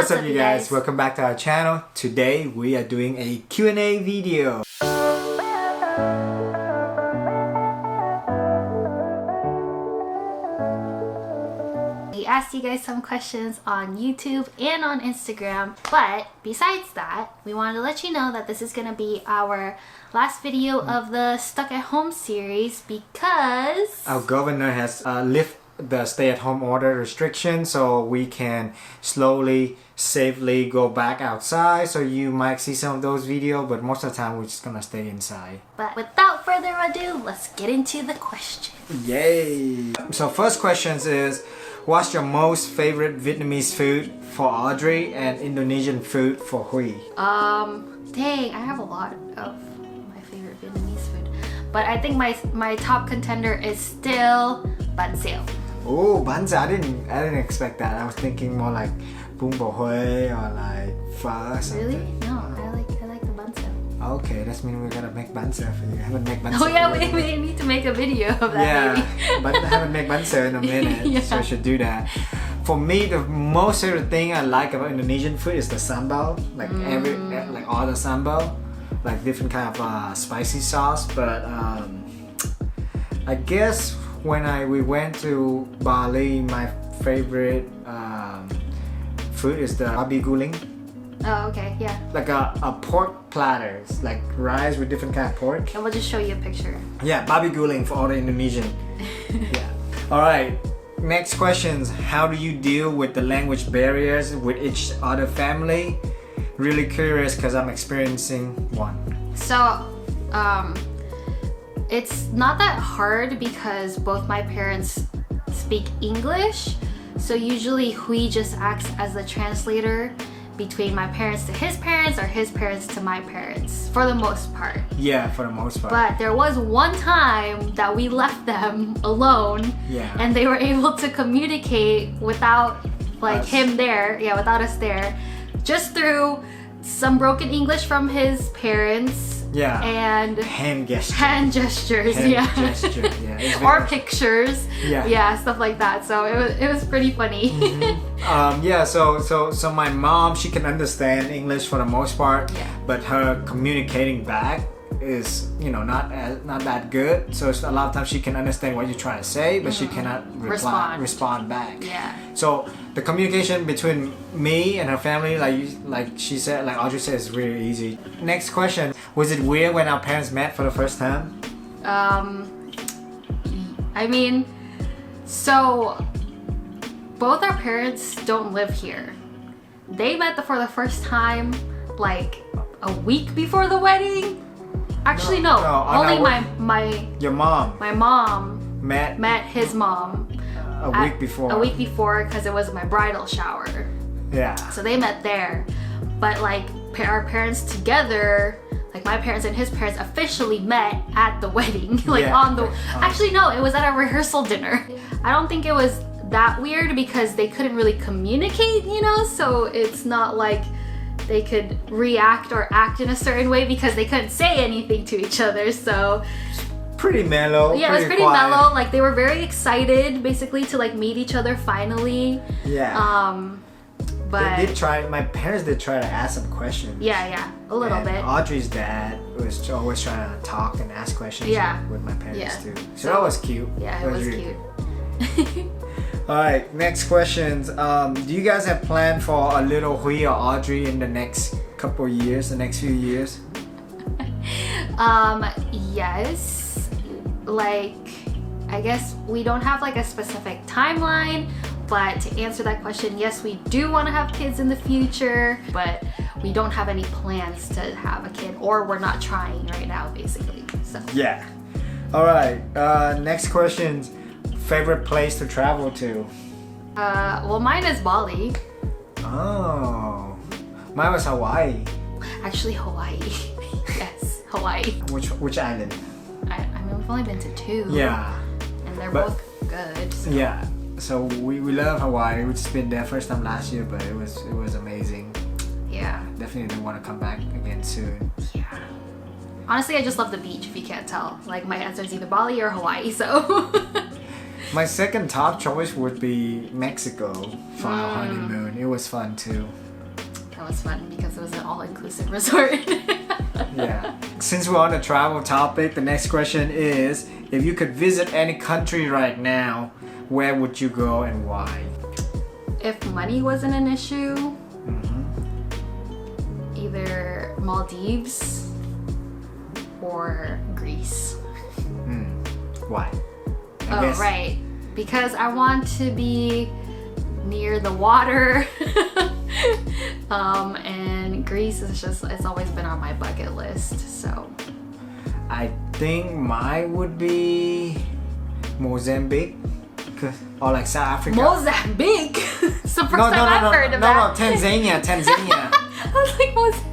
What's up you guys? Welcome back to our channel. Today we are doing a Q&A video. We asked you guys some questions on YouTube and on Instagram, but besides that, we wanted to let you know that this is going to be our last video of the Stuck at Home series because our governor has lifted the stay-at-home order restriction, so we can slowly, safely go back outside. So you might see some of those videos, but most of the time we're just gonna stay inside. But without further ado, let's get into the questions. Yay! So first questions is, what's your most favorite Vietnamese food for Audrey and Indonesian food for Huy? Dang, I have a lot of my favorite Vietnamese food, but I think my top contender is still bánh xèo. Oh, bánh xèo! I didn't expect that. I was thinking more like bún bò Huế or like phở or something. Really? No, I like the bánh xèo. Okay, that means we gotta make bánh xèo for you. I haven't made bánh xèo. Oh yeah, we need to make a video of that. Yeah, maybe. but I haven't made bánh xèo in a minute, Yeah. so we should do that. For me, the most favorite thing I like about Indonesian food is the sambal. Like like all the sambal, like different kind of spicy sauce. But I guess when we went to Bali, my favorite food is the babi guling. Oh, okay, yeah. Like a pork platters, like rice with different kind of pork. And we'll just show you a picture. Yeah, babi guling for all the Indonesian. Yeah. All right. Next questions. How do you deal with the language barriers with each other family? Really curious because I'm experiencing one. So, it's not that hard because both my parents speak English. So usually Huy just acts as the translator between my parents to his parents or his parents to my parents for the most part. Yeah, for the most part. But there was one time that we left them alone, Yeah. and they were able to communicate without like Us. him there, yeah, without us there, just through some broken English from his parents. Yeah. And hand gesture. hand gestures, Hand yeah. gesture, yeah. It's Or very- pictures, Yeah. stuff like that. So it was pretty funny. Yeah, so my mom, she can understand English for the most part, Yeah. but her communicating back is, not that good. So a lot of times she can understand what you're trying to say, but she cannot respond back. Yeah. So the communication between me and her family, like she said, like Audrey said, is really easy. Next question: was it weird when our parents met for the first time? I mean, so both our parents don't live here. They met for the first time like a week before the wedding. Actually, no. Only Your mom my mom met his mom a week before. A week before, because it was my bridal shower. Yeah. So they met there. But like our parents together, like my parents and his parents officially met at the wedding. Like Yeah. Actually no, it was at a rehearsal dinner. I don't think it was that weird because they couldn't really communicate, so it's not like they could react or act in a certain way because they couldn't say anything to each other. So pretty mellow. yeah, it was pretty quiet. mellow. Like they were very excited basically to like meet each other finally. Yeah. But They did try. My parents did try to ask some questions. yeah, a little And bit. Audrey's dad was always trying to talk and ask questions. Yeah. With my parents Yeah. too. So that was cute. Yeah, it was really cute. All right, next questions. Do you guys have planned for a little Huy or Audrey in the next couple years, the next few years? Yes. Like, I guess we don't have like a specific timeline, but to answer that question, yes, we do want to have kids in the future, but we don't have any plans to have a kid, or we're not trying right now, basically. So Yeah. All right. Next questions. Favorite place to travel to? well, mine is Bali. Oh, mine was Hawaii. Actually, Hawaii. Yes, Hawaii. Which island? I mean, we've only been to 2. Yeah. And they're But- both good. So. Yeah. So we love Hawaii. We just been there first time last year, but it was amazing. Yeah. Definitely want to come back again soon. Yeah. Honestly, I just love the beach, if you can't tell. Like, my answer is either Bali or Hawaii, so. My second top choice would be Mexico for our honeymoon. It was fun too. that was fun because it was an all-inclusive resort. Yeah. Since we're on the travel topic, the next question is, if you could visit any country right now, where would you go and why? If money wasn't an issue, Mm-hmm. either Maldives or Greece. Why? I Oh, guess- right. Because I want to be near the water. And Greece is just, it's always been on my bucket list, so. I think mine would be Mozambique, or like South Africa. Mozambique? It's the first time I've heard of no, that. Tanzania. I was like, Mozambique.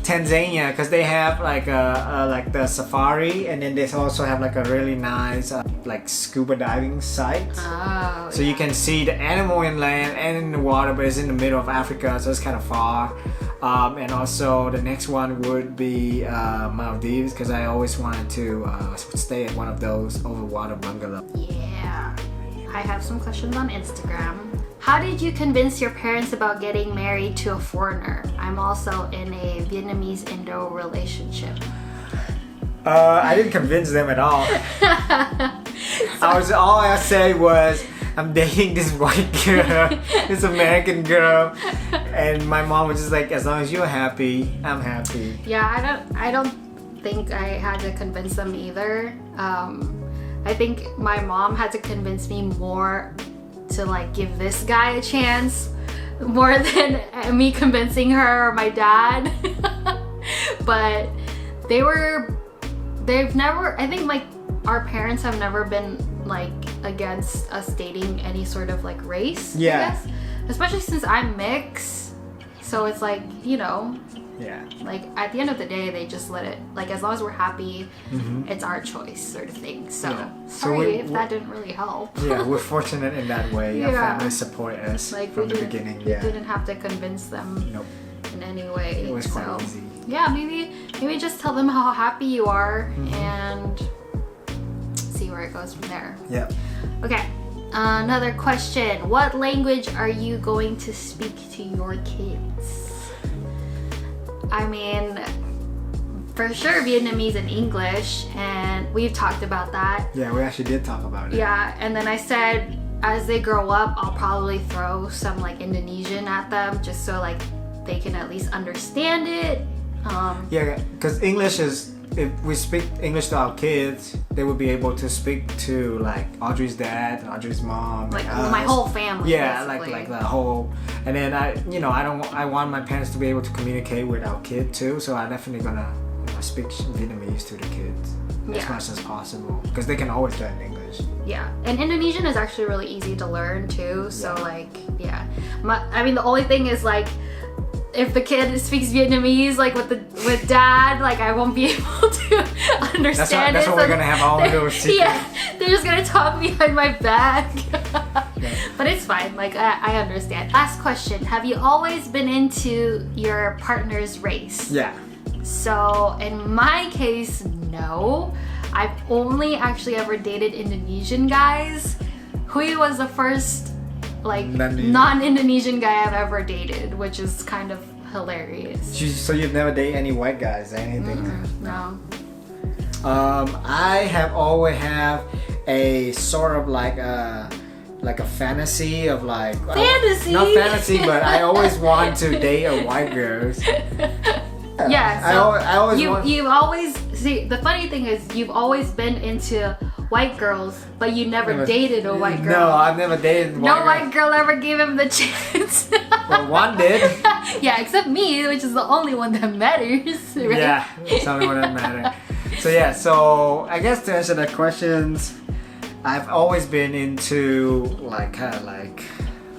Tanzania, because they have like like the safari, and then they also have like a really nice like scuba diving site. Oh, So you can see the animal in land and in the water, but it's in the middle of Africa, so it's kind of far. And also the next one would be Maldives, because I always wanted to stay at one of those over-water bungalows. Yeah. I have some questions on Instagram. How did you convince your parents about getting married to a foreigner? I'm also in a Vietnamese Indo relationship. I didn't convince them at all. All I said was, I'm dating this white girl, this American girl, and my mom was just like, as long as you're happy, I'm happy. Yeah, I don't think I had to convince them either. I think my mom had to convince me more to like give this guy a chance more than me convincing her or my dad. But they've never, I think like our parents have never been like against us dating any sort of like race, Yeah. I guess. Especially since I'm mixed. So it's like, you know, Yeah. like at the end of the day, they just let it, like as long as we're happy, it's our choice sort of thing. So Yeah. So sorry if that didn't really help. Yeah, we're fortunate in that way. Our Yeah. family support us Like from we the didn't, beginning. we Yeah. didn't have to convince them Nope. in any way. It was quite so easy. yeah, maybe just tell them how happy you are and see where it goes from there. Yep. Okay. Another question. What language are you going to speak to your kids? I mean, for sure Vietnamese and English, and we've talked about that. Yeah, we actually did talk about it. Yeah, and then I said as they grow up, I'll probably throw some like Indonesian at them just so like they can at least understand it. Yeah, because English is, if we speak English to our kids, they would be able to speak to like Audrey's dad, Audrey's mom, Like and my us. whole family. Yeah, basically. like the whole, and then I want my parents to be able to communicate with our kid too. So I'm definitely gonna speak Vietnamese to the kids as Yeah. much as possible, because they can always learn English. Yeah, and Indonesian is actually really easy to learn too. So Yeah. like, yeah, I mean the only thing is like, if the kid speaks Vietnamese like with dad, like I won't be able to understand That's it. what we're gonna have our own little secret. Yeah, they're just gonna talk behind my back. Yeah. But it's fine. Like I understand. Last question: have you always been into your partner's race? Yeah. So in my case, no. I've only actually ever dated Indonesian guys. Hui was the first like non-Indonesian guy I've ever dated, which is kind of hilarious. So you've never dated any white guys or anything? No. I have always have a sort of like a fantasy of like Fantasy? not fantasy, but I always want to date a white girl. Yeah, so I always want. you've always see the funny thing is you've always been into white girls, but you never dated a white girl. No, I've never dated No white girl ever gave him the chance. Well, one did. Yeah, except me, which is the only one that matters. Right? Yeah, it's the only one that matters. So yeah, so I guess to answer the questions, I've always been into like kind of like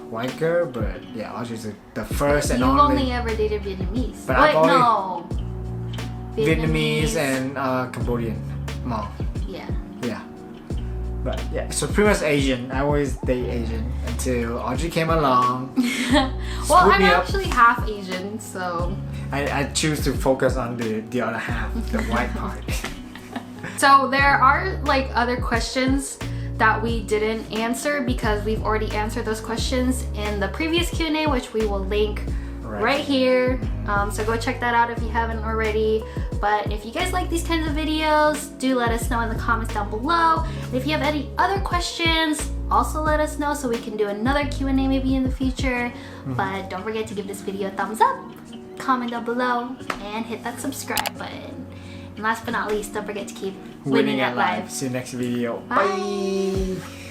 white girl, but yeah, Audrey's the first and You've only only ever dated Vietnamese. But Wait, I've only- no. Vietnamese and Cambodian mom. Yeah. Yeah. But yeah, so pretty much Asian. I always date Asian until Audrey came along. Well, Swoop I'm me up. actually half Asian, so. I choose to focus on the other half, the white part. So there are like other questions that we didn't answer because we've already answered those questions in the previous Q&A, which we will link right here. So go check that out if you haven't already. But if you guys like these kinds of videos, do let us know in the comments down below. And if you have any other questions, also let us know so we can do another Q&A maybe in the future. But don't forget to give this video a thumbs up, comment down below, and hit that subscribe button. And last but not least, don't forget to keep winning at life. See you next video. Bye. Bye.